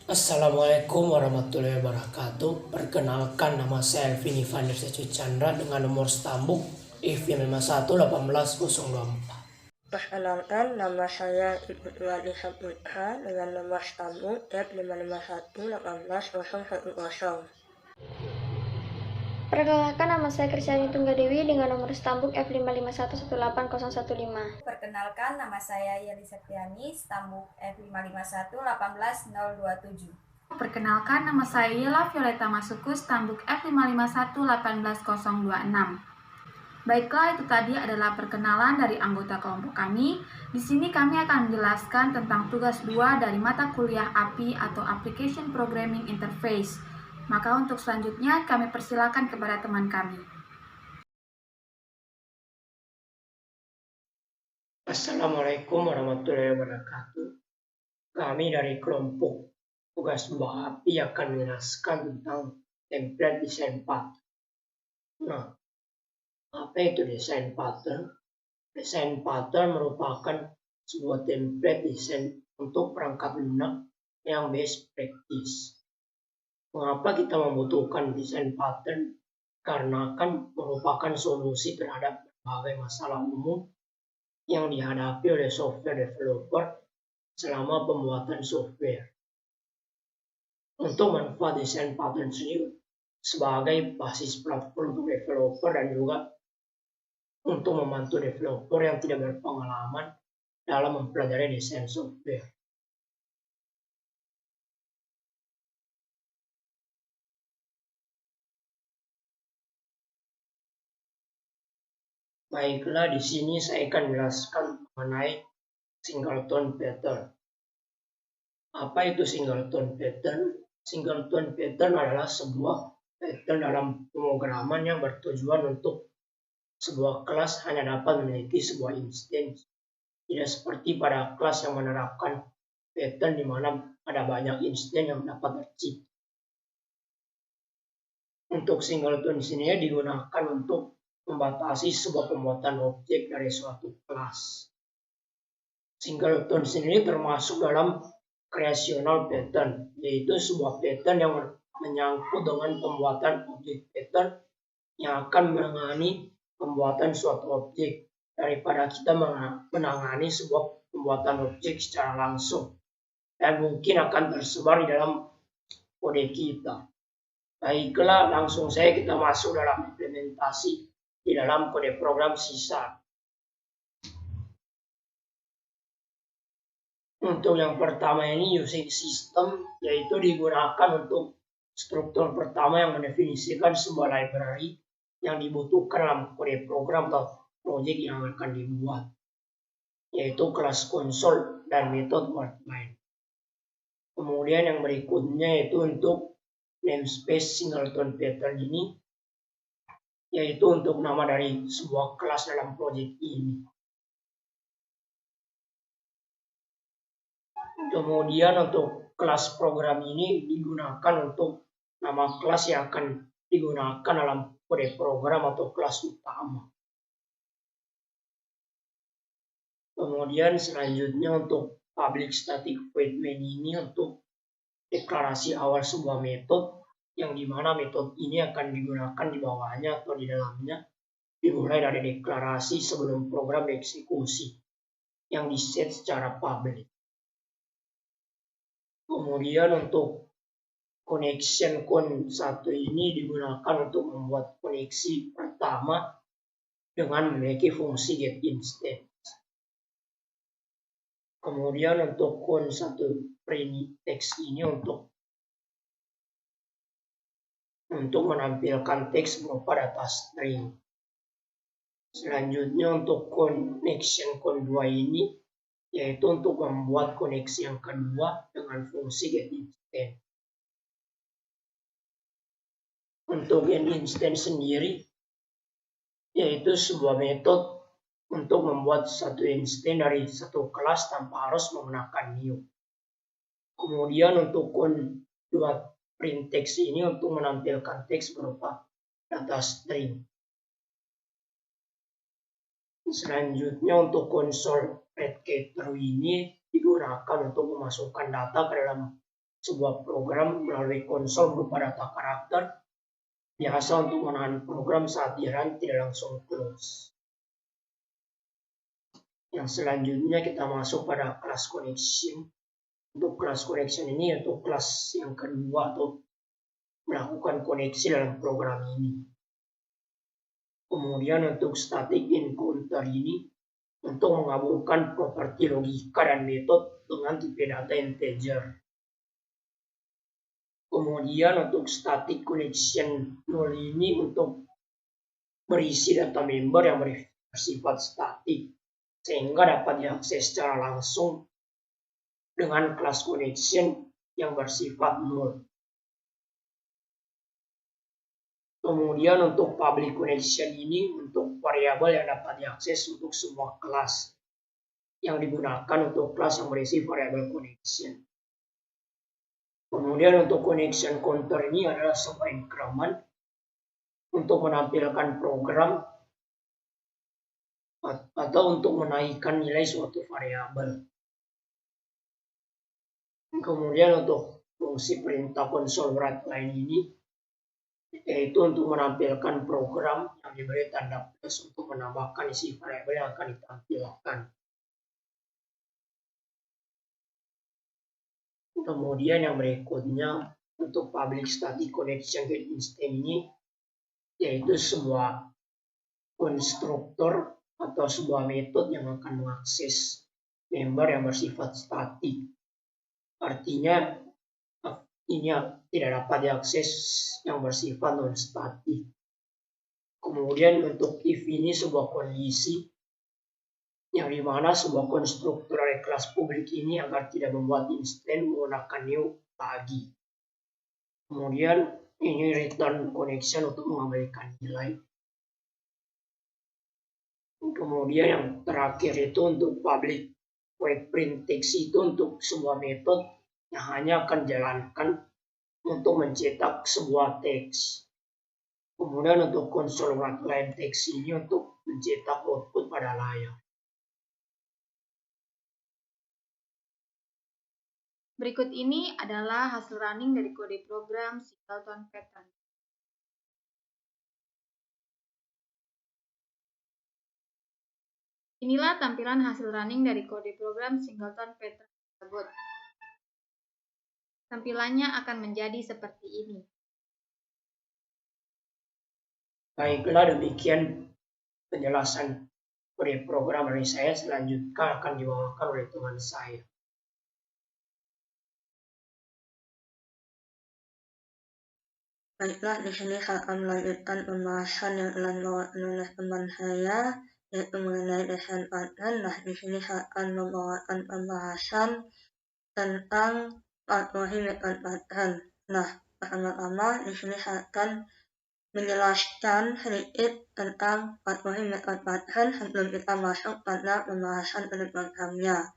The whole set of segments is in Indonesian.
Assalamualaikum warahmatullahi wabarakatuh. Perkenalkan, nama saya Elvin Ivan Chandra dengan nomor stambuk IF51 18024. Perkenalkan, nama saya Ibtuan Ishamudha dengan nomor stambuk F551 18010. Perkenalkan, nama saya Kristiani Tunggadewi dengan nomor stambuk F551 18015. Perkenalkan, nama saya Yeli Septiani, stambuk F551 18027. Perkenalkan, nama saya Yela Violeta Masuku, stambuk F551 18026. Baiklah, itu tadi adalah perkenalan dari anggota kelompok kami. Di sini kami akan menjelaskan tentang tugas 2 dari mata kuliah API atau Application Programming Interface. Maka untuk selanjutnya kami persilakan kepada teman kami. Assalamualaikum warahmatullahi wabarakatuh. Kami dari kelompok tugas 2 API akan menjelaskan tentang template desain pattern. Nah, apa itu desain pattern? Desain pattern merupakan sebuah template desain untuk perangkat lunak yang best practice. Mengapa kita membutuhkan desain pattern? Karena akan merupakan solusi terhadap berbagai masalah umum yang dihadapi oleh software developer selama pembuatan software. Untuk manfaat desain pattern sendiri sebagai basis platform untuk developer dan juga untuk membantu developer yang tidak berpengalaman dalam mempelajari desain software. Baiklah, di sini saya akan menjelaskan mengenai singleton pattern. Apa itu singleton pattern? Singleton pattern adalah sebuah pattern dalam pemrograman yang bertujuan untuk sebuah kelas hanya dapat memiliki sebuah instance. Tidak seperti pada kelas yang menerapkan pattern di mana ada banyak instance yang dapat tercipta. Untuk singleton sini digunakan untuk membatasi sebuah pembuatan objek dari suatu kelas. Singleton sendiri termasuk dalam creational pattern, yaitu sebuah pattern yang menyangkut dengan pembuatan objek pattern yang akan menangani pembuatan suatu objek daripada kita menangani sebuah pembuatan objek secara langsung dan mungkin akan tersebar di dalam kode kita. Baiklah, langsung saja kita masuk dalam implementasi di dalam kode program C#. Untuk yang pertama ini using system, yaitu digunakan untuk struktur pertama yang mendefinisikan sebuah library yang dibutuhkan dalam kode program atau project yang akan dibuat, yaitu kelas konsol dan metode workline. Kemudian yang berikutnya yaitu untuk namespace singleton pattern ini, yaitu untuk nama dari sebuah kelas dalam project ini. Kemudian untuk kelas program ini digunakan untuk nama kelas yang akan digunakan dalam kode program atau kelas utama. Kemudian selanjutnya untuk public static void main ini untuk deklarasi awal sebuah metode yang dimana metode ini akan digunakan di bawahnya atau di dalamnya, dimulai dari deklarasi sebelum program dieksekusi yang diset secara public. Kemudian untuk connection con 1 ini digunakan untuk membuat koneksi pertama dengan memiliki fungsi get instance. Kemudian untuk con 1 print text ini untuk menampilkan teks berupa data string. Selanjutnya untuk connection con 2 ini yaitu untuk membuat koneksi yang kedua dengan fungsi get instance. Untuk get instance sendiri yaitu sebuah metode untuk membuat satu instance dari satu kelas tanpa harus menggunakan new. Kemudian untuk con2 print text ini untuk menampilkan teks berupa data string. Selanjutnya untuk console read get through ini digunakan untuk memasukkan data ke dalam sebuah program melalui konsol berupa data karakter, biasa untuk menahan program saat di run tidak langsung close. Yang selanjutnya kita masuk pada class connection. Untuk class connection ini untuk kelas yang kedua atau melakukan koneksi dalam program ini. Kemudian untuk static encounter ini untuk menggabungkan properti logika dan metode dengan tipe data integer. Kemudian untuk static connection null ini untuk berisi data member yang bersifat statik sehingga dapat diakses secara langsung dengan class connection yang bersifat null. Kemudian untuk public connection ini untuk variabel yang dapat diakses untuk semua kelas yang digunakan untuk kelas yang berisi variabel connection. Kemudian untuk connection counter ini adalah sebuah increment untuk menampilkan program atau untuk menaikkan nilai suatu variabel. Kemudian untuk fungsi perintah console write line ini yaitu untuk menampilkan program yang diberi tanda plus untuk menambahkan isi variabel yang akan ditampilkan. Kemudian yang berikutnya untuk public static connection get instance ini yaitu sebuah konstruktor atau sebuah metode yang akan mengakses member yang bersifat statik. Artinya ini tidak dapat diakses yang bersifat non-statik. Kemudian untuk if ini sebuah kondisi yang dimana sebuah konstruktor dari kelas publik ini agar tidak membuat instance menggunakan new lagi. Kemudian ini return connection untuk mengembalikan nilai. Kemudian yang terakhir itu untuk public void print text itu untuk sebuah metode yang hanya akan dijalankan untuk mencetak sebuah teks. Kemudian untuk console write line text ini untuk mencetak output pada layar. Berikut ini adalah hasil running dari kode program Singleton Pattern. Inilah tampilan hasil running dari kode program Singleton Pattern tersebut. Tampilannya akan menjadi seperti ini. Baiklah, demikian penjelasan kode program dari saya. Selanjutnya akan dibawakan oleh teman saya. Baiklah, di sini saya akan melanjutkan pembahasan yang telah dibawakan oleh teman saya, yaitu mengenai desain pattern. Nah, di sini saya akan membawakan pembahasan tentang kategori metode pattern. Nah, pertama-tama di sini saya akan menjelaskan sedikit tentang kategori metode pattern sebelum kita masuk pada pembahasan kode programnya.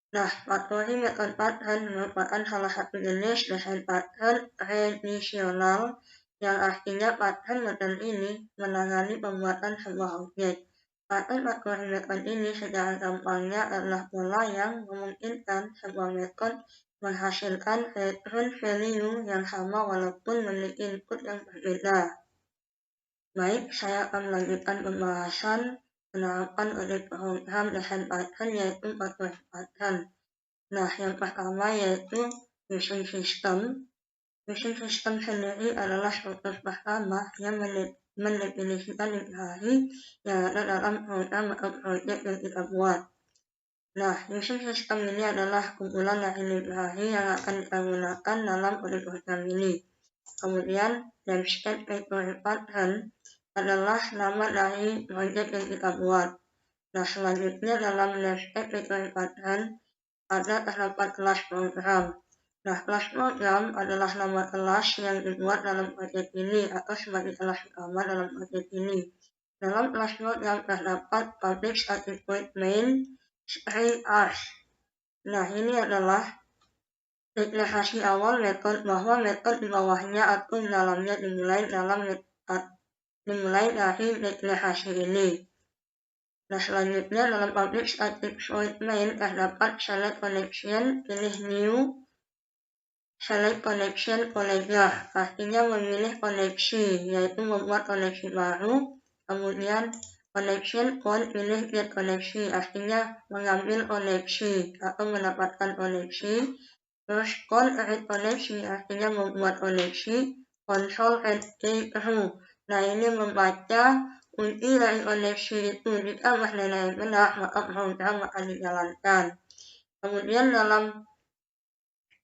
Nah, kategori metode pattern merupakan salah satu jenis desain pattern relasional yang artinya pattern metode ini menangani pembuatan sebuah objek. Pattern kategori metode ini secara gampangnya adalah pola yang memungkinkan sebuah metode menghasilkan return value yang sama walaupun memiliki input yang berbeda. Baik, saya akan melanjutkan pembahasan penerapan kode program desain pattern yaitu kategori pattern. Nah, yang pertama yaitu mission system. Mission system sendiri adalah struktur pertama yang mendefinisikan library yang ada dalam program atau proyek yang kita buat. Nah, mission system ini adalah kumpulan dari library yang akan kita gunakan dalam kode program ini. Kemudian, landscape kategori pattern adalah nama dari proyek yang kita buat. Nah, selanjutnya dalam landscape kategori pattern terdapat kelas program. Nah, kelas program adalah nama kelas yang dibuat dalam proyek ini atau sebagai kelas utama dalam proyek ini. Dalam kelas program terdapat public static void main string as. Nah, ini adalah deklarasi awal metode bahwa metode di bawahnya atau di dalamnya dimulai dari deklarasi ini. Nah, selanjutnya dalam public static void main terdapat select connection, pilih new, select connection colleger, artinya memilih koneksi, yaitu membuat koneksi baru. Kemudian connection on, pilih get koneksi, artinya mengambil koneksi atau mendapatkan koneksi. Terus add koneksi, artinya membuat koneksi. Console add through, nah ini membaca kunci dari koneksi itu. Jika nilai benar, maka program akan dijalankan. Kemudian dalam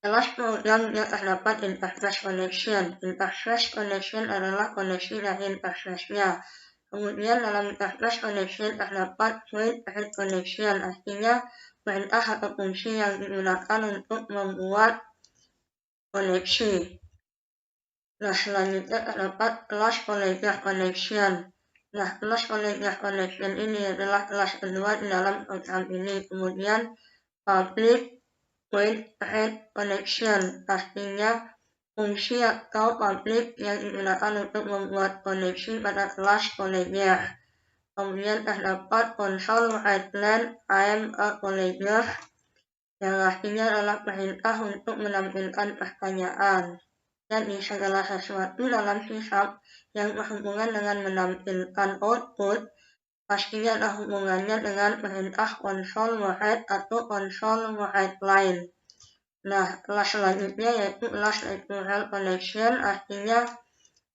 kelas program yang terdapat interface connection. Interface connection adalah koneksi dari interface-nya. Kemudian dalam interface connection terdapat create connection, artinya perintah atau fungsi yang digunakan untuk membuat koneksi. Nah, selanjutnya terdapat kelas colleger connection. Nah, kelas colleger connection ini adalah kelas kedua di dalam program ini. Kemudian public void connection, artinya fungsi atau public yang digunakan untuk membuat koneksi pada kelas colleger. Kemudian terdapat console line I am a colleger, yang artinya adalah perintah untuk menampilkan pertanyaan. Dan di segala sesuatu dalam sisap yang berhubungan dengan menampilkan output, pastinya ada hubungannya dengan perintah console write atau console write line. Nah, kelas selanjutnya yaitu kelas natural connection, artinya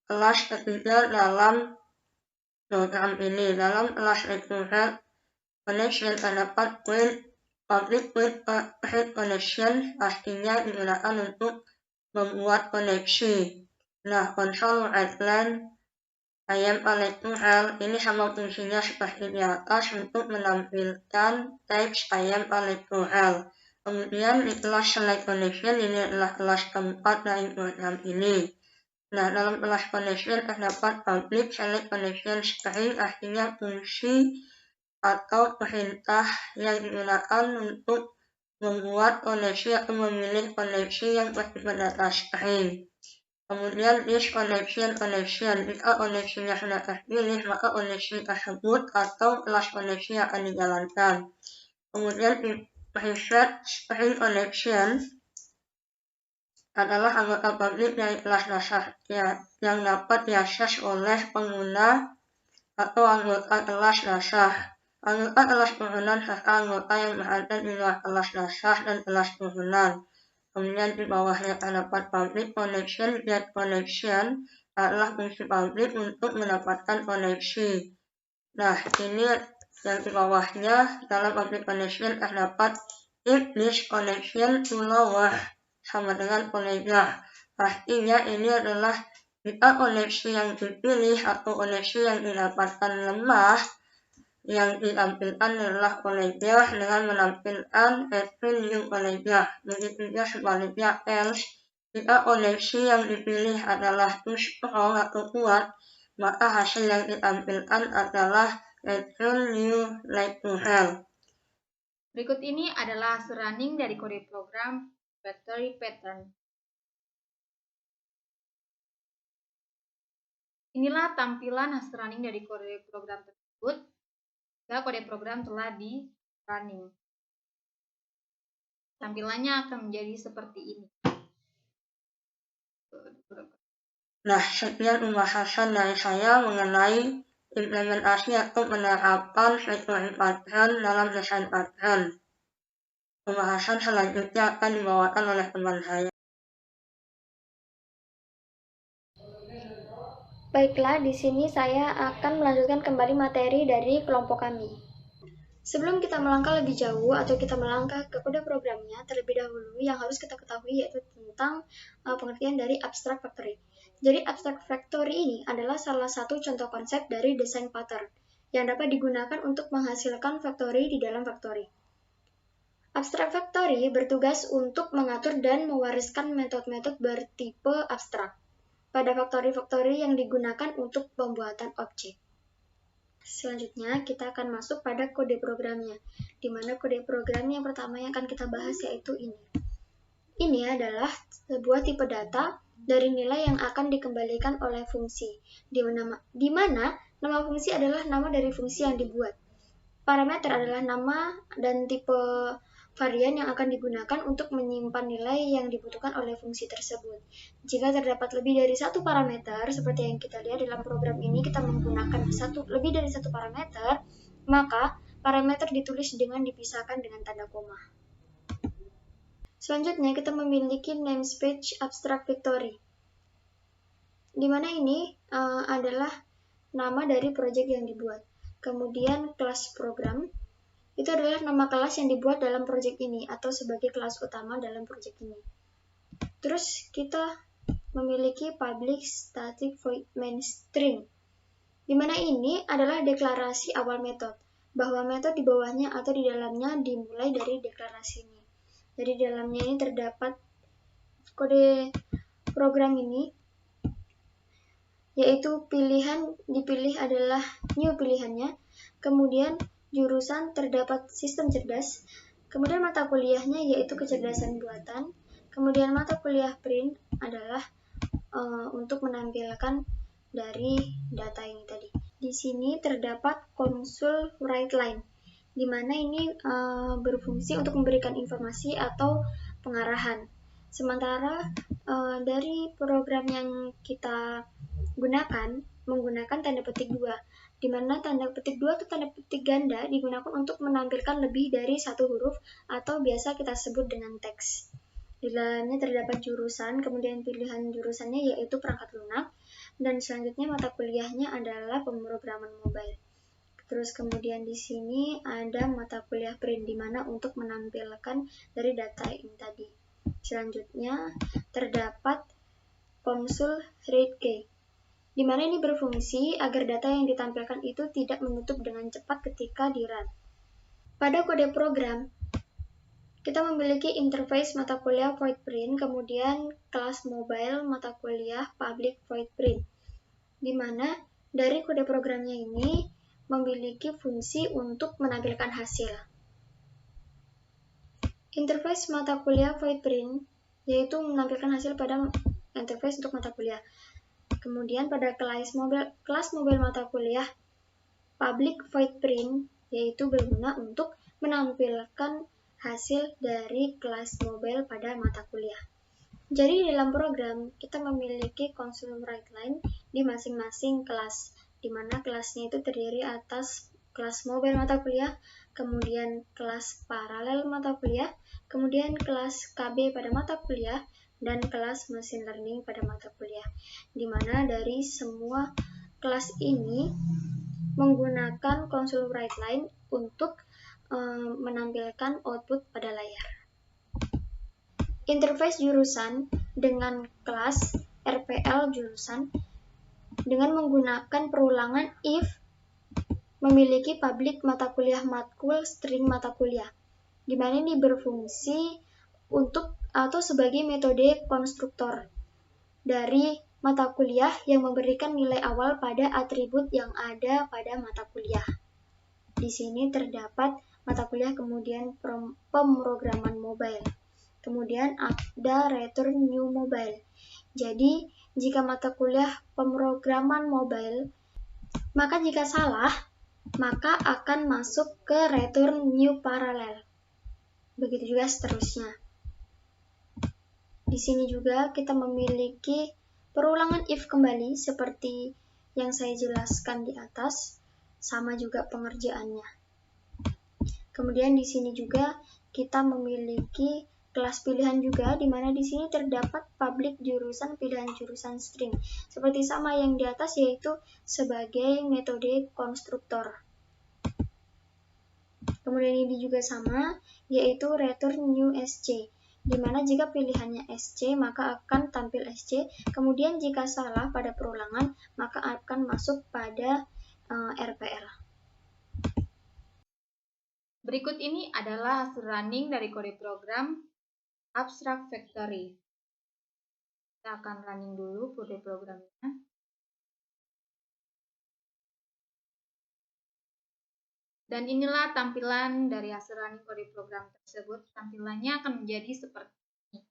kelas ketiga dalam program ini. Dalam kelas natural connection terdapat public connection, artinya digunakan untuk membuat koneksi. Nah, console write line I am a natural, ini sama fungsinya seperti di atas untuk menampilkan teks I am a natural. Kemudian di kelas select connection, ini adalah kelas keempat dari program ini. Nah, dalam kelas connection terdapat public select connection string, artinya fungsi atau perintah yang digunakan untuk membuat koneksi atau memilih koneksi yang bersifat data string. Kemudian this connection, jika koneksinya sudah terpilih, maka koneksi tersebut atau kelas koneksi akan dijalankan. Kemudian preset string connection adalah anggota publik dari kelas dasar yang dapat diakses oleh pengguna atau anggota kelas dasar. Anggota kelas turunan serta anggota yang berada di luar kelas dasar dan kelas turunan. Kemudian di bawahnya terdapat public connection, get connection adalah fungsi publik untuk mendapatkan koneksi. Nah, ini yang di bawahnya dalam public connection terdapat if this connection to lower, sama dengan colleger. Artinya ini adalah jika koneksi yang dipilih atau koneksi yang didapatkan lemah, yang ditampilkan adalah colleger dengan menampilkan new colleger. Begitu juga sebaliknya else, jika koneksi yang dipilih adalah too strong atau kuat, maka hasil yang ditampilkan adalah new like to hell. Berikut ini adalah hasil running dari kode program factory pattern. Inilah tampilan hasil running dari kode program tersebut. Kode program telah di running. Tampilannya akan menjadi seperti ini. Nah, sekian pembahasan dari saya mengenai implementasi atau penerapan factory pattern dalam desain pattern. Pembahasan selanjutnya akan dibawakan oleh teman saya. Baiklah, di sini saya akan melanjutkan kembali materi dari kelompok kami. Sebelum kita melangkah lebih jauh atau kita melangkah ke kode programnya, terlebih dahulu yang harus kita ketahui yaitu tentang pengertian dari abstract factory. Jadi abstract factory ini adalah salah satu contoh konsep dari desain pattern yang dapat digunakan untuk menghasilkan factory di dalam factory. Abstract factory bertugas untuk mengatur dan mewariskan metode-metode bertipe abstrak pada factory-factory yang digunakan untuk pembuatan objek. Selanjutnya, kita akan masuk pada kode programnya, di mana kode program yang pertama yang akan kita bahas yaitu ini. Ini adalah sebuah tipe data dari nilai yang akan dikembalikan oleh fungsi, di mana nama fungsi adalah nama dari fungsi yang dibuat. Parameter adalah nama dan tipe varian yang akan digunakan untuk menyimpan nilai yang dibutuhkan oleh fungsi tersebut. Jika terdapat lebih dari satu parameter, seperti yang kita lihat dalam program ini, kita menggunakan lebih dari satu parameter, maka parameter ditulis dengan dipisahkan dengan tanda koma. Selanjutnya, kita memiliki namespace abstract factory, di mana ini adalah nama dari proyek yang dibuat. Kemudian kelas program, itu adalah nama kelas yang dibuat dalam proyek ini atau sebagai kelas utama dalam proyek ini. Terus kita memiliki public static void main string, di mana ini adalah deklarasi awal metode, bahwa metode di bawahnya atau di dalamnya dimulai dari deklarasi ini. Jadi di dalamnya ini terdapat kode program ini, yaitu pilihan dipilih adalah new pilihannya, kemudian jurusan terdapat sistem cerdas, kemudian mata kuliahnya yaitu kecerdasan buatan, kemudian mata kuliah print adalah untuk menampilkan dari data ini tadi. Di sini terdapat konsul write line, di mana ini berfungsi untuk memberikan informasi atau pengarahan. Sementara dari program yang kita gunakan menggunakan tanda petik 2, di mana tanda petik 2 atau tanda petik ganda digunakan untuk menampilkan lebih dari satu huruf atau biasa kita sebut dengan teks. Di dalamnya terdapat jurusan, kemudian pilihan jurusannya yaitu perangkat lunak, dan selanjutnya mata kuliahnya adalah pemrograman mobile. Terus kemudian di sini ada mata kuliah print, di mana untuk menampilkan dari data ini tadi. Selanjutnya terdapat konsul read key, di mana ini berfungsi agar data yang ditampilkan itu tidak menutup dengan cepat ketika di-run. Pada kode program, kita memiliki interface mata kuliah void print, kemudian kelas mobile mata kuliah public void print, di mana dari kode programnya ini memiliki fungsi untuk menampilkan hasil. Interface mata kuliah void print yaitu menampilkan hasil pada interface untuk mata kuliah. Kemudian pada kelas mobile mata kuliah public void print yaitu berguna untuk menampilkan hasil dari kelas mobile pada mata kuliah. Jadi dalam program kita memiliki console write line di masing-masing kelas, di mana kelasnya itu terdiri atas kelas mobile mata kuliah, kemudian kelas paralel mata kuliah, kemudian kelas KB pada mata kuliah, dan kelas machine learning pada mata kuliah, di mana dari semua kelas ini menggunakan console write line untuk menampilkan output pada layar. Interface jurusan dengan kelas RPL jurusan dengan menggunakan perulangan if memiliki public mata kuliah matkul string mata kuliah, di mana ini berfungsi untuk atau sebagai metode konstruktor dari mata kuliah yang memberikan nilai awal pada atribut yang ada pada mata kuliah. Di sini terdapat mata kuliah, kemudian pemrograman mobile. Kemudian ada return new mobile. Jadi, jika mata kuliah pemrograman mobile, maka jika salah, maka akan masuk ke return new parallel. Begitu juga seterusnya. Di sini juga kita memiliki perulangan if kembali seperti yang saya jelaskan di atas, sama juga pengerjaannya. Kemudian di sini juga kita memiliki kelas pilihan juga, di mana di sini terdapat public jurusan pilihan jurusan string, seperti sama yang di atas yaitu sebagai metode konstruktor. Kemudian ini juga sama, yaitu return new SC, di mana jika pilihannya SC maka akan tampil SC, kemudian jika salah pada perulangan maka akan masuk pada RPL. Berikut ini adalah hasil running dari kode program abstract factory. Kita akan running dulu kode programnya. Dan inilah tampilan dari hasil running kode program tersebut. Tampilannya akan menjadi seperti ini.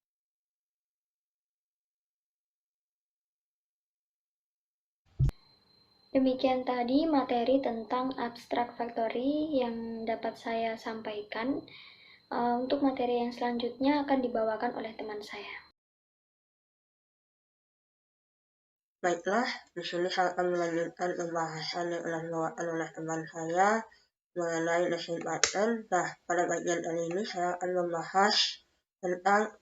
Demikian tadi materi tentang abstract factory yang dapat saya sampaikan. Untuk materi yang selanjutnya akan dibawakan oleh teman saya. Baiklah, di sini saya akan melanjutkan pembahasan yang telah dibawakan oleh teman saya mengenai lesson pattern. Nah, pada bagian kali ini saya akan membahas tentang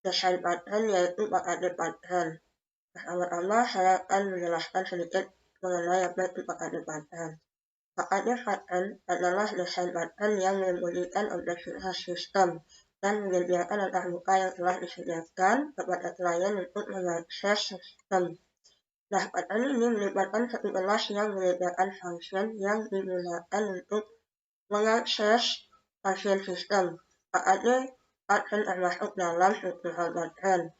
lesson pattern, yaitu PKD pattern. Pertama-tama saya akan menjelaskan sedikit mengenai apa itu PKD pattern. PKD pattern adalah lesson pattern yang menyembunyikan objektivitas sistem dan menyediakan latar muka yang telah disediakan kepada klien untuk mengakses sistem. Nah, pattern ini melibatkan satu kelas yang menyediakan function yang digunakan untuk mengakses function sistem. PKD pattern termasuk dalam struktural pattern.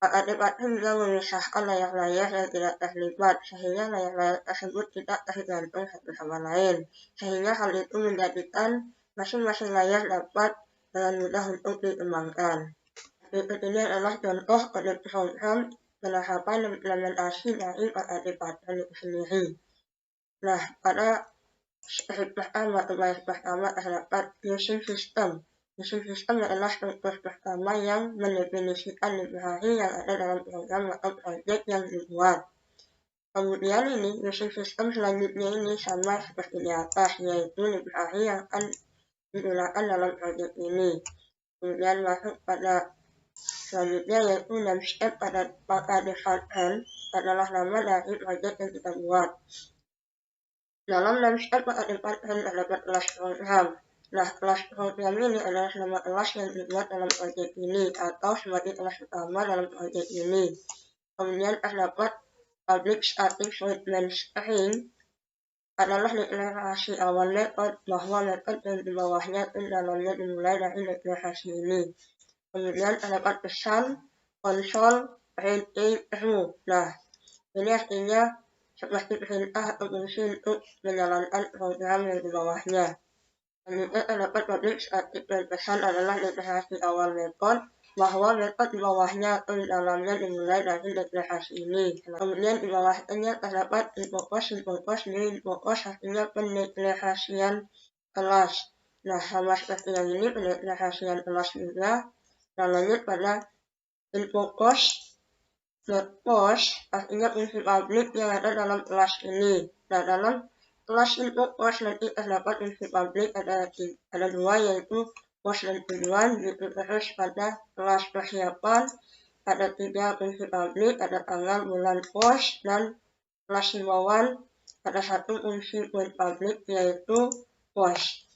PKD pattern juga memisahkan layar-layar yang tidak terlibat, sehingga layar-layar tersebut tidak tergantung satu sama lain, sehingga hal itu menjadikan masing-masing layar dapat dengan mudah untuk dikembangkan. Berikut ini adalah contoh kode program penerapan implementasi dari PKD pattern itu sendiri. Nah, pada step pertama terdapat using system. Using system adalah struktur pertama yang mendefinisikan library yang ada dalam program atau project yang dibuat. Kemudian ini using system selanjutnya ini sama seperti di atas, yaitu library yang akan digunakan dalam project ini. Kemudian masuk pada selanjutnya yaitu name step pada PKD pattern adalah nama dari project yang kita buat. Dalam name step PKD pattern terdapat kelas program. Nah, kelas program ini adalah nama kelas yang dibuat dalam project ini atau sebagai kelas utama dalam project ini. Kemudian terdapat public static void main string adalah deklarasi awal method bahwa method yang di bawahnya dan dalamnya dimulai dari deklarasi ini. Kemudian terdapat pesan console print true. Nah, ini artinya seperti perintah atau fungsi untuk menjalankan program yang di bawahnya. Selanjutnya terdapat public static dan pesan adalah deklarasi awal metode bahwa metode di bawahnya atau di dalamnya dimulai dari deklarasi ini. Kemudian di bawahnya terdapat infocus di infocus artinya pendeklarasian kelas. Nah, sama seperti yang ini pendeklarasian kelas juga. Nah, lanjut pada infocus post artinya fungsi publik yang ada dalam kelas ini. Nah, dalam kelas infocus nanti terdapat fungsi publik ada dua, yaitu post dan tujuan. Gitu terus pada kelas persiapan ada 3 fungsi publik, ada tanggal, bulan, post, dan kelas himbauan ada 1 fungsi publik yaitu post.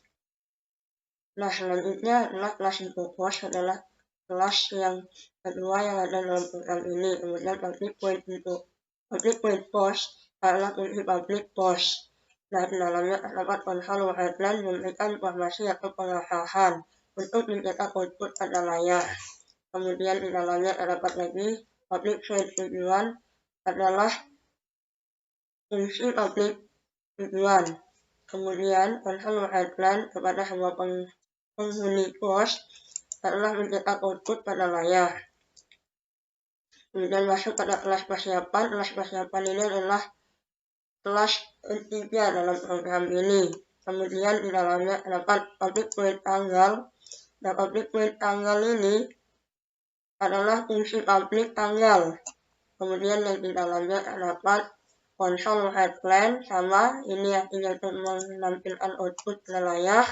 Nah, selanjutnya adalah kelas infocus adalah kelas yang kedua yang ada dalam program ini. Kemudian public point post adalah fungsi public post. Nah, di dalamnya terdapat konsol headline memberikan informasi atau pengarahan untuk mencetak output pada layar. Kemudian di dalamnya terdapat lagi public point tujuan adalah fungsi public tujuan. Kemudian konsol headline kepada semua penghuni post adalah mencetak output pada layar. Kemudian masuk pada kelas persiapan. Kelas persiapan ini adalah kelas ketiga dalam program ini. Kemudian di dalamnya terdapat public point tanggal. Nah, public point tanggal ini adalah fungsi public tanggal. Kemudian yang di dalamnya terdapat konsol headline sama ini artinya untuk menampilkan output pada layar.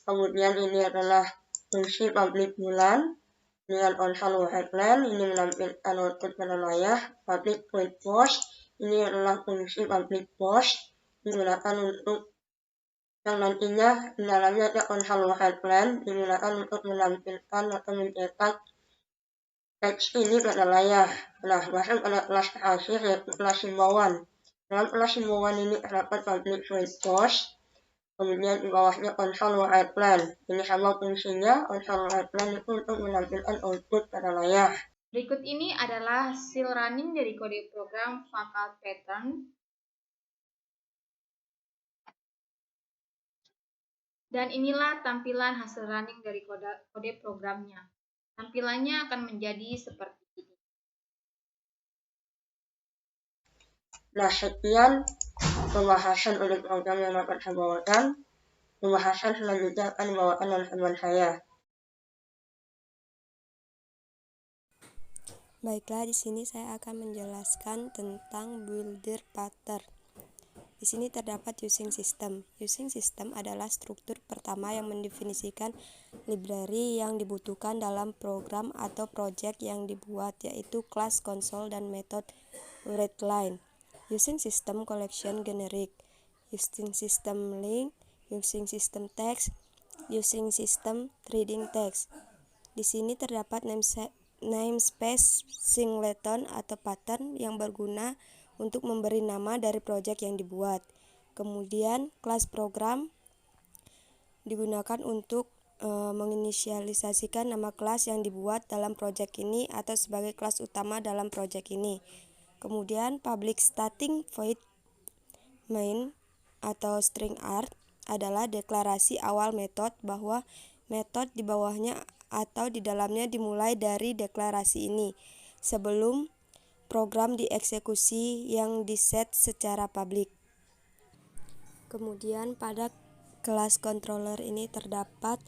Kemudian ini adalah fungsi public bulan dengan konsol headline ini menampilkan output pada layar. Public point post ini adalah fungsi public post digunakan untuk yang nantinya di dalamnya ada konsol headline digunakan untuk menampilkan atau mencetak teks ini pada layar. Nah, masuk pada kelas terakhir yaitu kelas himbauan. Dalam kelas himbauan ini terdapat public point post. Kemudian di bawahnya konsol headline. Ini sama fungsinya, konsol headline itu untuk menampilkan output pada layar. Berikut ini adalah hasil running dari kode program Fakat Pattern. Dan inilah tampilan hasil running dari kode programnya. Tampilannya akan menjadi seperti ini. Nah, sekian pembahasan kode program yang dapat saya bawakan. Pembahasan selanjutnya akan dibawakan oleh teman saya. Baiklah, di sini saya akan menjelaskan tentang builder pattern. Di sini terdapat using system. Using system adalah struktur pertama yang mendefinisikan library yang dibutuhkan dalam program atau project yang dibuat, yaitu kelas, konsol, dan metode readline. Using system collection generic, using system link, using system text, using system reading text. Di sini terdapat namespace singleton atau pattern yang berguna untuk memberi nama dari project yang dibuat. Kemudian kelas program digunakan untuk menginisialisasikan nama kelas yang dibuat dalam project ini atau sebagai kelas utama dalam project ini. Kemudian public static void main atau string art adalah deklarasi awal metode bahwa metode di bawahnya atau di dalamnya dimulai dari deklarasi ini sebelum program dieksekusi yang diset secara publik. Kemudian pada kelas controller ini terdapat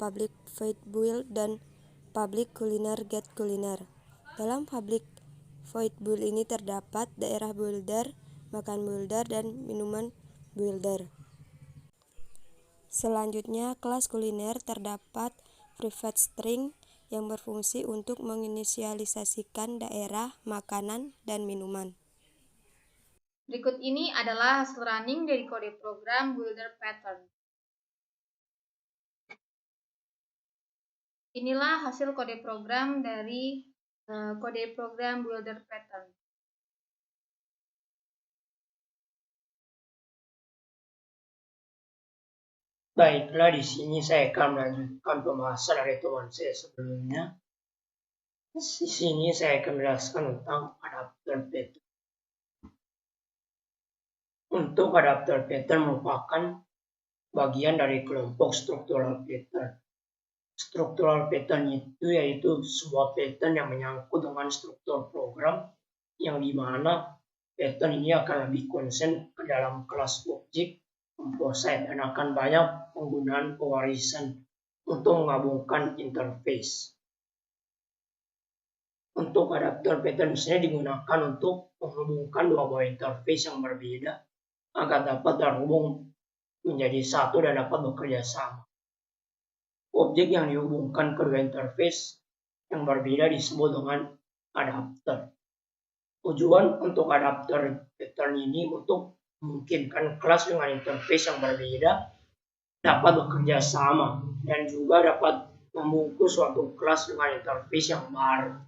public void build dan public culiner get culiner. Dalam public void build ini terdapat daerah builder, makan builder, dan minuman builder. Selanjutnya kelas kuliner terdapat private string yang berfungsi untuk menginisialisasikan daerah, makanan, dan minuman. Berikut ini adalah hasil running dari kode program builder pattern. Inilah hasil kode program dari kode program builder pattern. Baiklah, di sini saya akan melanjutkan pembahasan dari teman saya sebelumnya. Di sini saya akan menjelaskan tentang adapter pattern. Untuk adapter pattern merupakan bagian dari kelompok struktural pattern. Struktural pattern itu yaitu sebuah pattern yang menyangkut dengan struktur program yang dimana pattern ini akan lebih konsen ke dalam kelas objek composite dan akan banyak penggunaan pewarisan untuk menggabungkan interface. Untuk adapter pattern misalnya digunakan untuk menghubungkan dua buah interface yang berbeda agar dapat terhubung menjadi satu dan dapat bekerja sama. Objek yang dihubungkan kedua interface yang berbeda disebut dengan adapter. Tujuan untuk adapter pattern ini untuk memungkinkan kelas dengan interface yang berbeda dapat bekerja sama dan juga dapat membungkus suatu kelas dengan interface yang baru.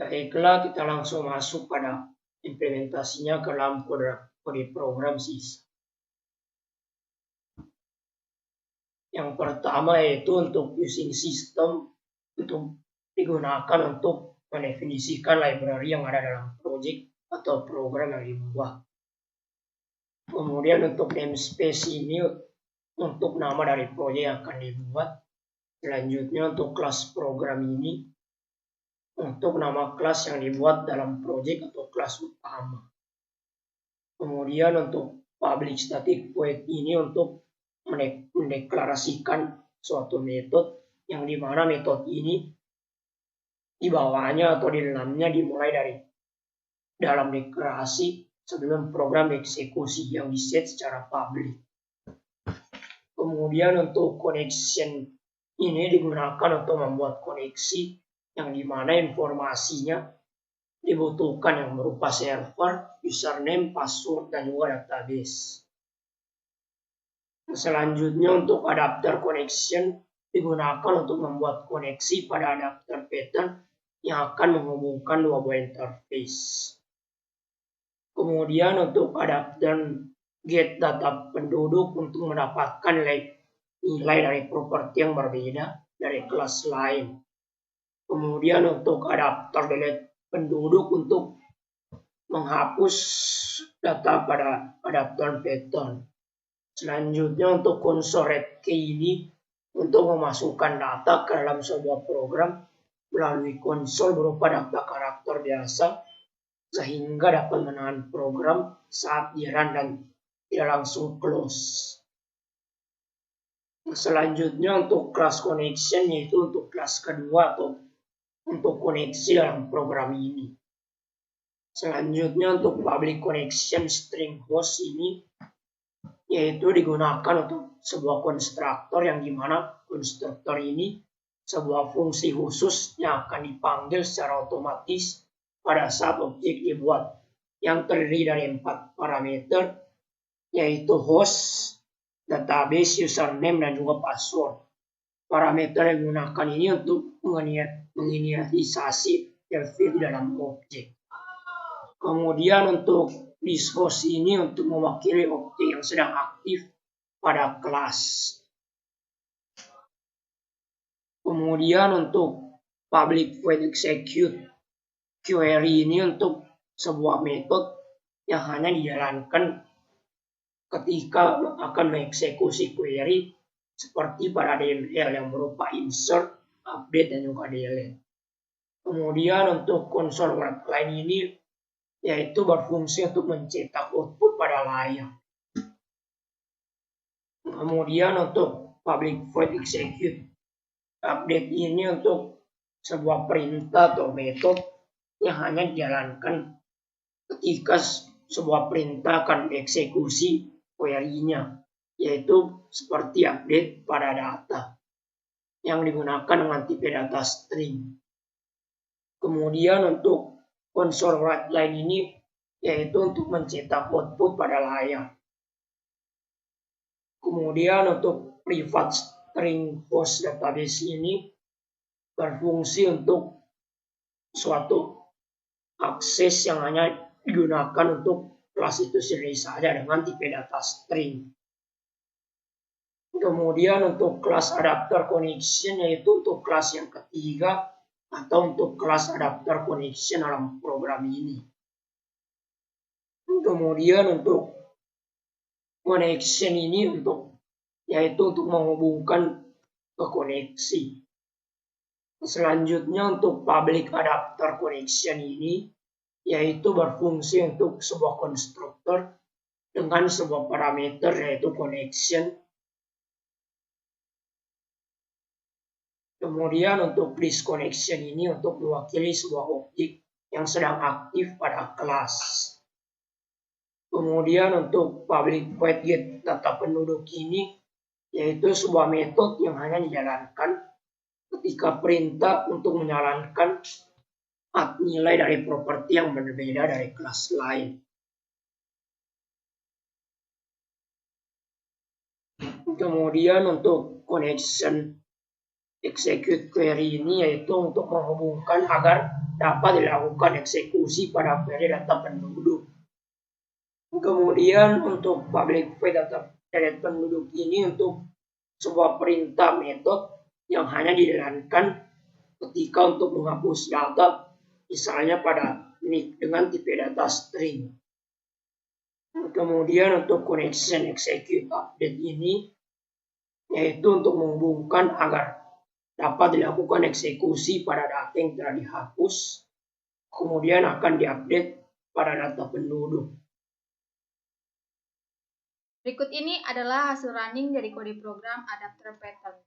Baiklah, kita langsung masuk pada implementasinya ke dalam kode program sisa. Yang pertama yaitu untuk using system, untuk digunakan untuk mendefinisikan library yang ada dalam project atau program yang dibuat. Kemudian untuk namespace ini untuk nama dari project yang akan dibuat. Selanjutnya untuk kelas program ini untuk nama kelas yang dibuat dalam project atau kelas utama. Kemudian untuk public static void ini untuk mendeklarasikan suatu metode yang dimana metode ini di bawahnya atau di dalamnya dimulai dari dalam deklarasi sebelum program dieksekusi yang diset secara publik. Kemudian untuk connection ini digunakan untuk membuat koneksi yang dimana informasinya dibutuhkan yang berupa server, username, password, dan juga database. Selanjutnya untuk adapter connection digunakan untuk membuat koneksi pada adapter pattern yang akan menghubungkan dua buah interface. Kemudian untuk adapter get data penduduk untuk mendapatkan nilai dari properti yang berbeda dari kelas lain. Kemudian untuk adapter delete penduduk untuk menghapus data pada adapter pattern. Selanjutnya untuk console read key ini untuk memasukkan data ke dalam sebuah program melalui konsol berupa data karakter biasa sehingga dapat menahan program saat dirun dan tidak langsung close. Selanjutnya untuk class connection, yaitu untuk kelas kedua atau untuk koneksi dalam program ini. Selanjutnya untuk public connection string host ini, yaitu digunakan untuk sebuah konstruktor yang dimana konstruktor ini sebuah fungsi khusus yang akan dipanggil secara otomatis pada saat objek dibuat, yang terdiri dari 4 parameter, yaitu host, database, username, dan juga password. Parameter yang digunakan ini untuk menginisialisasi field di dalam objek. Kemudian untuk this host ini untuk mewakili objek yang sedang aktif pada kelas. Kemudian untuk public void execute query ini untuk sebuah metode yang hanya dijalankan ketika akan mengeksekusi query seperti pada DML yang berupa insert, update, dan juga delete. Kemudian untuk console write line ini yaitu berfungsi untuk mencetak output pada layar. Kemudian untuk public void execute update ini untuk sebuah perintah atau metode yang hanya dijalankan ketika sebuah perintah akan dieksekusi query-nya, yaitu seperti update pada data yang digunakan dengan tipe data string. Kemudian untuk console write line ini yaitu untuk mencetak output pada layar. Kemudian untuk private string host database ini berfungsi untuk suatu akses yang hanya digunakan untuk kelas itu sendiri saja dengan tipe data string. Kemudian untuk kelas adapter connection yaitu untuk kelas yang ketiga atau untuk kelas adapter connection dalam program ini. Kemudian untuk connection ini yaitu untuk menghubungkan ke koneksi. Selanjutnya untuk public adapter connection ini yaitu berfungsi untuk sebuah konstruktor dengan sebuah parameter yaitu connection. Kemudian untuk this connection ini untuk mewakili sebuah objek yang sedang aktif pada kelas. Kemudian untuk public void get data penduduk ini yaitu sebuah metode yang hanya dijalankan ketika perintah untuk menjalankan nilai dari properti yang berbeda dari kelas lain. Kemudian untuk connection execute query ini yaitu untuk menghubungkan agar dapat dilakukan eksekusi pada query data penduduk. Kemudian untuk public void data penduduk ini untuk sebuah perintah metode yang hanya dijalankan ketika untuk menghapus data, misalnya pada nick dengan tipe data string. Kemudian untuk connection execute update ini yaitu untuk menghubungkan agar dapat dilakukan eksekusi pada data yang telah dihapus, kemudian akan diupdate pada data penduduk. Berikut ini adalah hasil running dari kode program adapter pattern.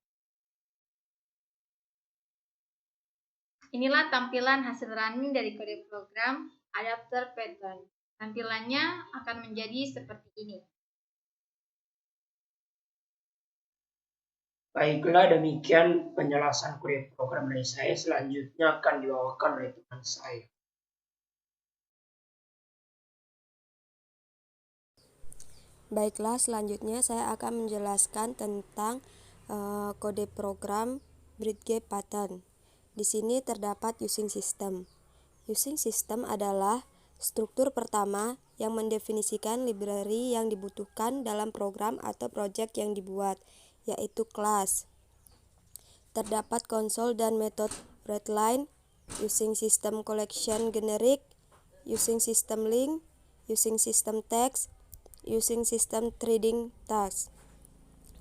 Inilah tampilan hasil running dari kode program adapter pattern. Tampilannya akan menjadi seperti ini. Baiklah, demikian penjelasan kode program dari saya. Selanjutnya akan dibawakan oleh teman saya. Baiklah, selanjutnya saya akan menjelaskan tentang kode program bridge pattern. Di sini terdapat using system. Using system adalah struktur pertama yang mendefinisikan library yang dibutuhkan dalam program atau project yang dibuat, yaitu kelas. Terdapat konsol dan metode readline, using system collection generic, using system link, using system text, using system threading task.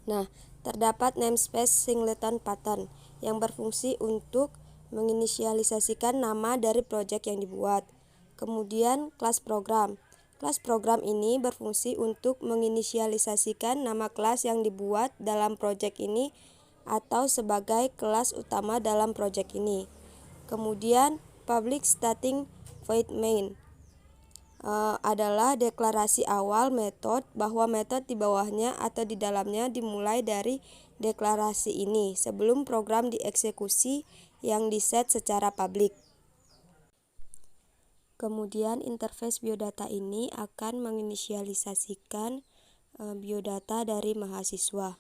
Nah, terdapat namespace singleton pattern yang berfungsi untuk menginisialisasikan nama dari project yang dibuat. Kemudian kelas program. Kelas program ini berfungsi untuk menginisialisasikan nama kelas yang dibuat dalam proyek ini atau sebagai kelas utama dalam proyek ini. Kemudian public static void main adalah deklarasi awal metode bahwa metode di bawahnya atau di dalamnya dimulai dari deklarasi ini sebelum program dieksekusi yang diset secara publik. Kemudian interface biodata ini akan menginisialisasikan biodata dari mahasiswa.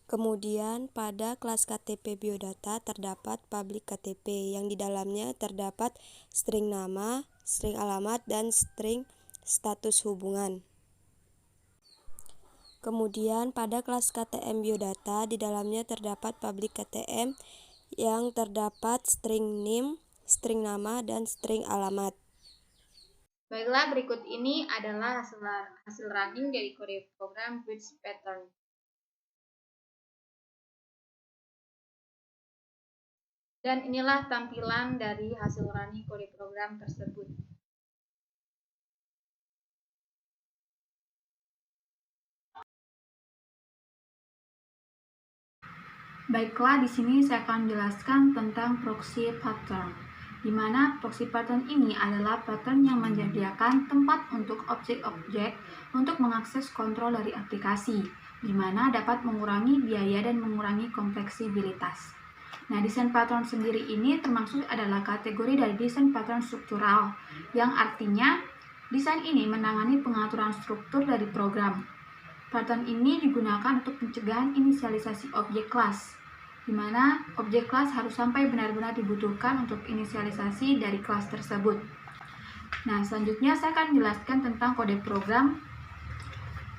Kemudian pada kelas KTP biodata terdapat public KTP yang di dalamnya terdapat string nama, string alamat, dan string status hubungan. Kemudian pada kelas KTM biodata di dalamnya terdapat public KTM yang terdapat string name, string nama, dan string alamat. Baiklah, berikut ini adalah hasil running dari kode program bridge pattern. Dan inilah tampilan dari hasil running kode program tersebut. Baiklah, di sini saya akan menjelaskan tentang proxy pattern, di mana proxy pattern ini adalah pattern yang menyediakan tempat untuk objek-objek untuk mengakses kontrol dari aplikasi, di mana dapat mengurangi biaya dan mengurangi kompleksibilitas. Nah, desain pattern sendiri ini termasuk adalah kategori dari desain pattern struktural, yang artinya desain ini menangani pengaturan struktur dari program. Pattern ini digunakan untuk pencegahan inisialisasi objek kelas, di mana objek kelas harus sampai benar-benar dibutuhkan untuk inisialisasi dari kelas tersebut. Nah, selanjutnya saya akan menjelaskan tentang kode program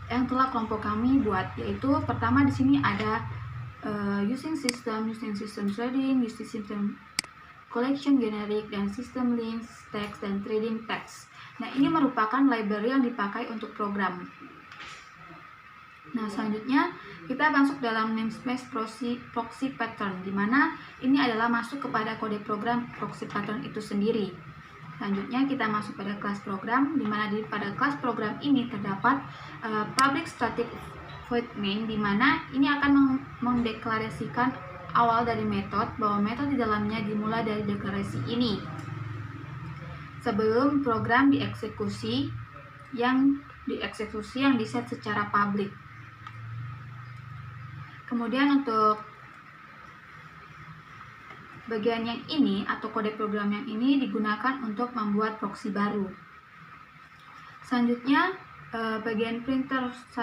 yang telah kelompok kami buat, yaitu pertama di sini ada using system threading, using system collection generic, dan system links, text, dan threading text. Nah, ini merupakan library yang dipakai untuk program. Nah, selanjutnya kita masuk dalam namespace proxy pattern, di mana ini adalah masuk kepada kode program proxy pattern itu sendiri. Selanjutnya kita masuk pada kelas program, di mana pada kelas program ini terdapat public static void main, di mana ini akan mendeklarasikan awal dari metode bahwa metode di dalamnya dimulai dari deklarasi ini sebelum program dieksekusi yang diset secara publik. Kemudian untuk bagian yang ini atau kode program yang ini digunakan untuk membuat proxy baru. Selanjutnya bagian printer 1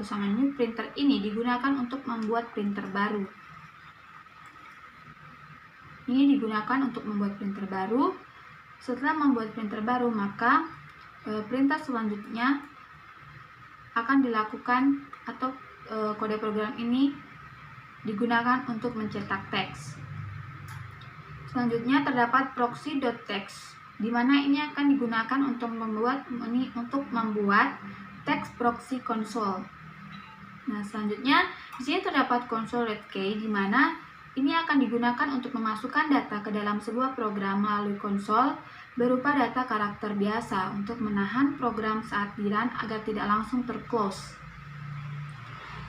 sama new printer ini digunakan untuk membuat printer baru. Ini digunakan untuk membuat printer baru. Setelah membuat printer baru, maka perintah selanjutnya akan dilakukan atau kode program ini digunakan untuk mencetak teks. Selanjutnya terdapat proxy.text, di mana ini akan digunakan untuk membuat teks proxy console. Nah, selanjutnya di sini terdapat console.key, di mana ini akan digunakan untuk memasukkan data ke dalam sebuah program melalui konsol berupa data karakter biasa untuk menahan program saat di run agar tidak langsung terclose.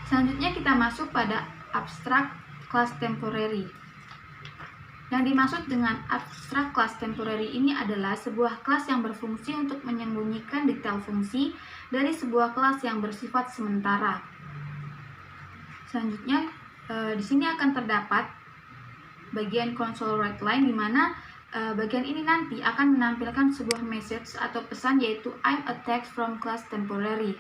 Selanjutnya kita masuk pada abstract class temporary. Yang dimaksud dengan abstract class temporary ini adalah sebuah kelas yang berfungsi untuk menyembunyikan detail fungsi dari sebuah kelas yang bersifat sementara. Selanjutnya di sini akan terdapat bagian console write line, di mana bagian ini nanti akan menampilkan sebuah message atau pesan, yaitu I'm a text from class temporary.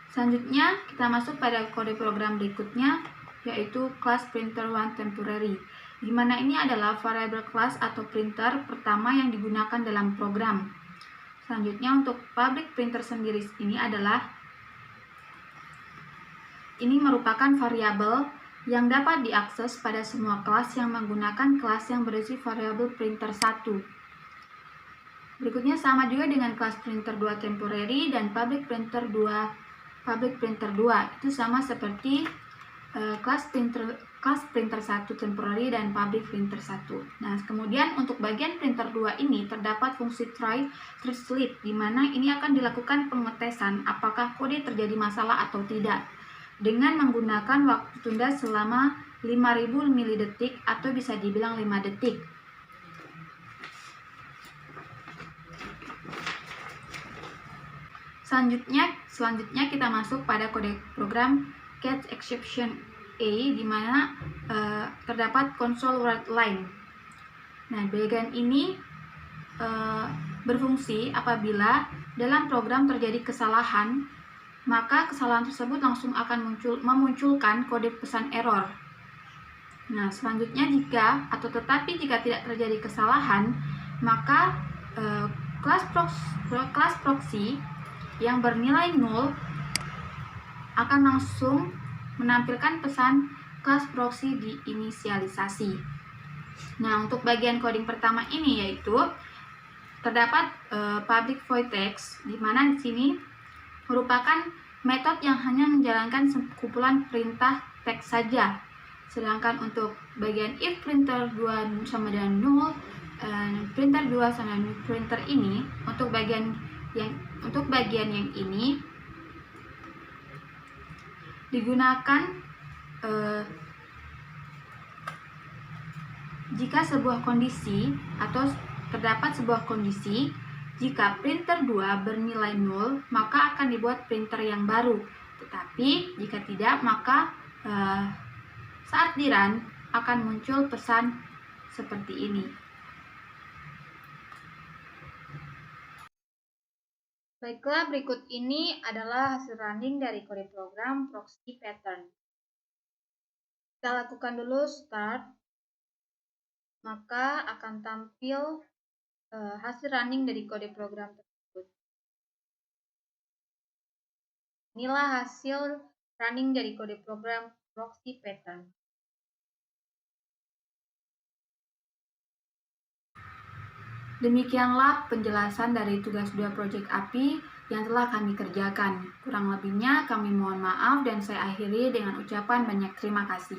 Selanjutnya kita masuk pada kode program berikutnya, yaitu class printer1 temporary, di mana ini adalah variable class atau printer pertama yang digunakan dalam program. Selanjutnya untuk public printer sendiri ini merupakan variabel yang dapat diakses pada semua kelas yang menggunakan kelas yang berisi variabel printer1. Berikutnya sama juga dengan kelas printer2 temporary dan public printer2 itu sama seperti kelas printer 1 temporary dan public printer 1. Nah, kemudian untuk bagian printer 2 ini terdapat fungsi try sleep, di mana ini akan dilakukan pengetesan apakah kode terjadi masalah atau tidak dengan menggunakan waktu tunda selama 5000 milidetik atau bisa dibilang 5 detik. Selanjutnya kita masuk pada kode program catch exception A, di mana terdapat console write line. Nah, bagian ini berfungsi apabila dalam program terjadi kesalahan, maka kesalahan tersebut langsung akan memunculkan kode pesan error. Nah, selanjutnya jika tidak terjadi kesalahan, maka kelas proxy yang bernilai 0 akan langsung menampilkan pesan kelas proxy diinisialisasi. Nah, untuk bagian coding pertama ini yaitu terdapat public void text, di mana di sini merupakan metode yang hanya menjalankan sekumpulan perintah teks saja. Sedangkan untuk bagian if printer 2 sama dengan 0, printer 2 sama dengan printer ini, untuk bagian yang ini digunakan jika sebuah kondisi atau terdapat sebuah kondisi, jika printer 2 bernilai 0, maka akan dibuat printer yang baru. Tetapi jika tidak, maka saat di run akan muncul pesan seperti ini. Baiklah, berikut ini adalah hasil running dari kode program proxy pattern. Kita lakukan dulu start, maka akan tampil hasil running dari kode program tersebut. Inilah hasil running dari kode program proxy pattern. Demikianlah penjelasan dari tugas 2 Project API yang telah kami kerjakan. Kurang lebihnya kami mohon maaf dan saya akhiri dengan ucapan banyak terima kasih.